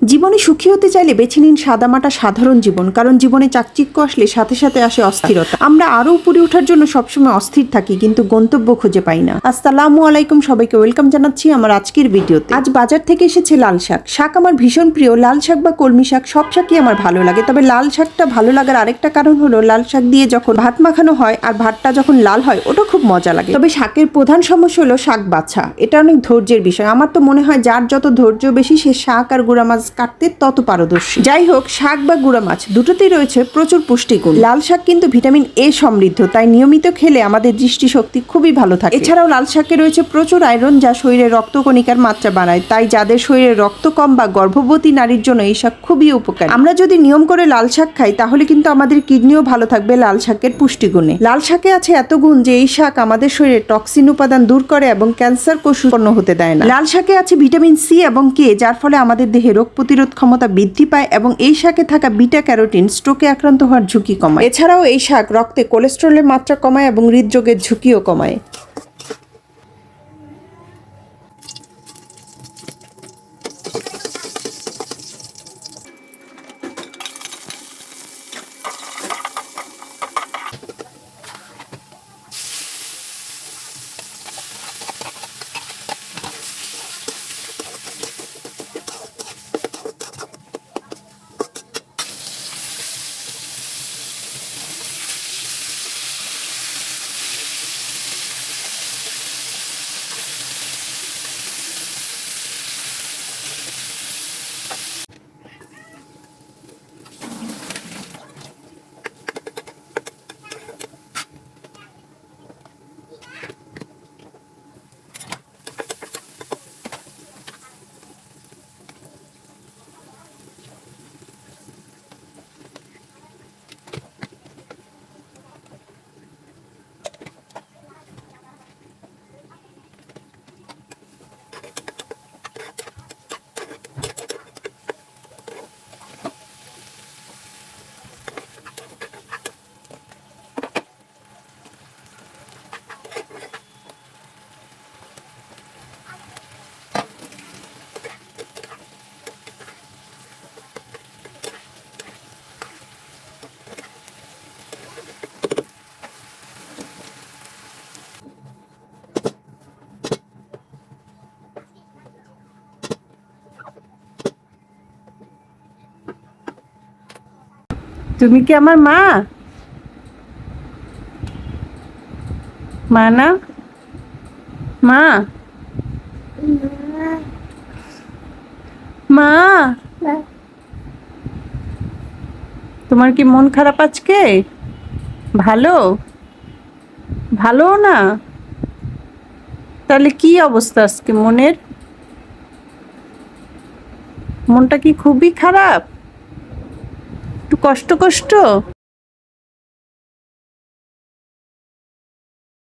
জীবনে সুখী হতে চাইলে বেছে নিন সাদামাটা সাধারণ জীবন, কারণ জীবনে চাকচিক্য আসলে সাথে সাথে আসে অস্থিরতা। আমরা আরো উপরে ওঠার জন্য সবসময় অস্থির থাকি, কিন্তু গন্তব্য খুঁজে পাই না। আসসালামু আলাইকুম, সবাইকে ওয়েলকাম জানাচ্ছি আমার আজকের ভিডিওতে। আজ বাজার থেকে এসেছে লাল শাক। শাক আমার ভীষণ প্রিয়। লাল শাক বা কলমি শাক সব শাকই আমার ভালো লাগে, তবে লাল শাকটা ভালো লাগার আরেকটা কারণ হলো লাল শাক দিয়ে যখন ভাত মাখানো হয় আর ভাতটা যখন লাল হয় ওটা খুব মজা লাগে। তবে শাকের প্রধান সমস্যা হলো শাক বাছা। এটা অনেক ধৈর্যের বিষয়। আমার তো মনে হয় যার যত ধৈর্য বেশি সে শাক আর গুঁড়া মাছ কাটতে তত পারদর্শী। যাই হোক, শাক বা গুঁড়া মাছ দুটোতেই রয়েছে প্রচুর পুষ্টিগুণ। লাল শাক কিন্তু ভিটামিন এ সমৃদ্ধ, তাই নিয়মিত খেলে আমাদের দৃষ্টিশক্তি খুবই ভালো থাকে। এছাড়াও লাল শাকে রয়েছে প্রচুর আয়রন, যা শরীরে রক্তকণিকার মাত্রা বাড়ায়। তাই যাদের শরীরে রক্ত কম বা গর্ভবতী নারীর জন্য এই শাক খুবই উপকারী। আমরা যদি নিয়ম করে লাল শাক খাই তাহলে কিন্তু আমাদের কিডনিও ভালো থাকবে লাল শাকের পুষ্টিগুণে। লাল শাকে আছে এত গুণ যে এই শাক আমাদের শরীরে টক্সিন উপাদান দূর করে এবং ক্যান্সার কোষ উৎপন্ন হতে দেয় না। লাল শাকে আছে ভিটামিন সি এবং কে, যার ফলে আমাদের দেহে রোগ প্রতিরোধ ক্ষমতা বৃদ্ধি পায় এবং এই শাকে থাকা বিটা ক্যারোটিন স্ট্রোকে আক্রান্ত হওয়ার ঝুঁকি কমায়। এছাড়াও এই শাক রক্তে কোলেস্টেরলের মাত্রা কমায় এবং হৃদরোগের ঝুঁকিও কমায়। তুমি কি আমার মা? মা না? মা? মা? তোমার কি মন খারাপ আজকে? ভালো? ভালো না? তাহলে কি অবস্থা আজকে মনের? মনটা কি খুবই খারাপ? একটু কষ্ট কষ্ট?